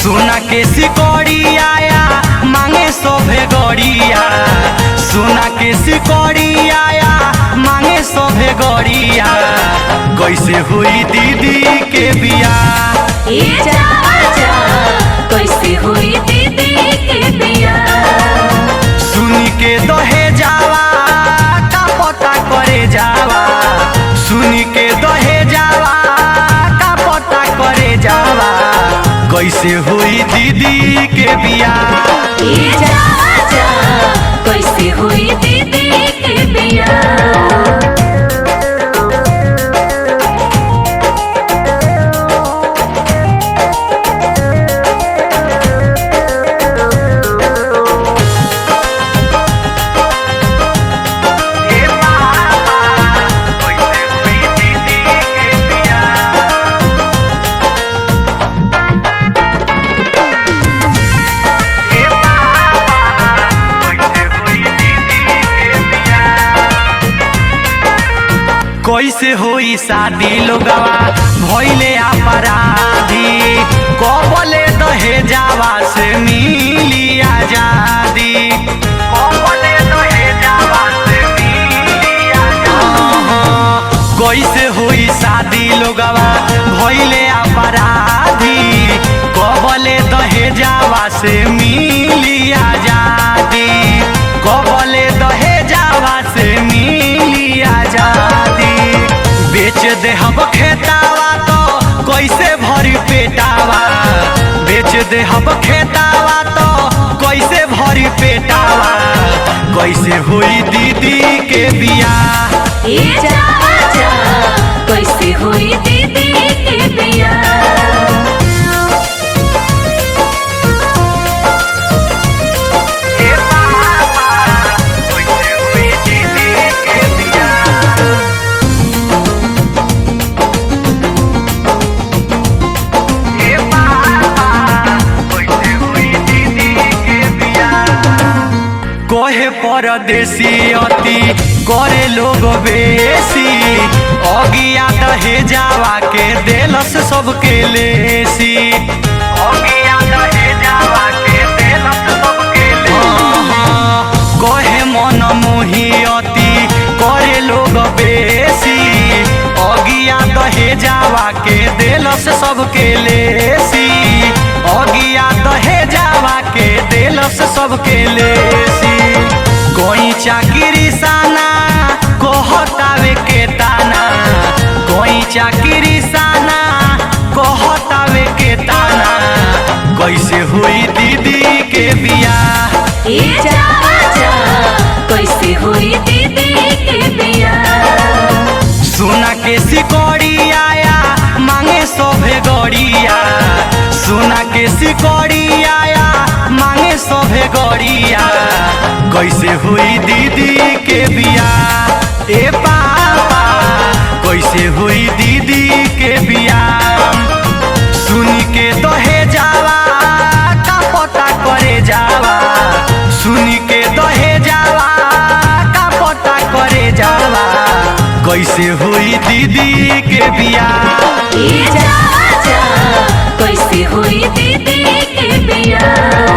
सोना के सिकड़ी आया मांगे सोभे गड़िया, सोना के सिकड़ी आया मांगे सोभे गड़िया। कैसे हुई दीदी के बियाह, कैसे हुई दीदी के बियाह। सुनी के दहेजावा का पता करे जावा, सुनी के दहेजावा का पता करे जावा। कैसे हुई दीदी के बियाह, कैसे हुई दीदी के बियाह। कैसे होई शादी लोगवा भइले अपराधी, कबले दहेजावा से मिली आजादी, कबले दहेजावा से मिली आजादी। कैसे होई शादी लोगवा भइले अपराधी, कबले दहेजावा से मिली आजादी, कबले दहेजावा से मिली आजादी। बेच दे हम खेतावा तो कैसे भरी पेटावा, बेच दे हम खेतावा तो कैसे भरी पेटावा। कैसे हुई दीदी के बियाह, कैसे हुई दीदी के बियाह। कोहे परदेसी अति करे लोग बेसी, अगिया दहेजावा के देलस सबके लेसी, अगिया दहेजावा के देलस सबके लेसी। कोहे मन मोही अति करे लोग बेसी, अगिया दहेजावा के देलस सबके लेसी, अगिया दहेजावा के देलस सबके लेसी। कोई चाकरी साना कहतावे के ताना, कोई चाकरी साना कहतावे के ताना। कैसे हुई दीदी के बियाह, कैसे हुई दीदी के बियाह। सोना के सिकड़ी आया मांगे सोभे गड़िया, सोना के सिकड़ी आया मांगे सोभे गड़िया। कैसे हुई दीदी के बियाह, ए पापा कैसे हुई दीदी के बियाह। सुनी के दहेजावा का पता करे जावा, सुनी के दहेजावा का पता करे जावा। कैसे हुई दीदी के बियाह, कैसे हुई दीदी के बियाह।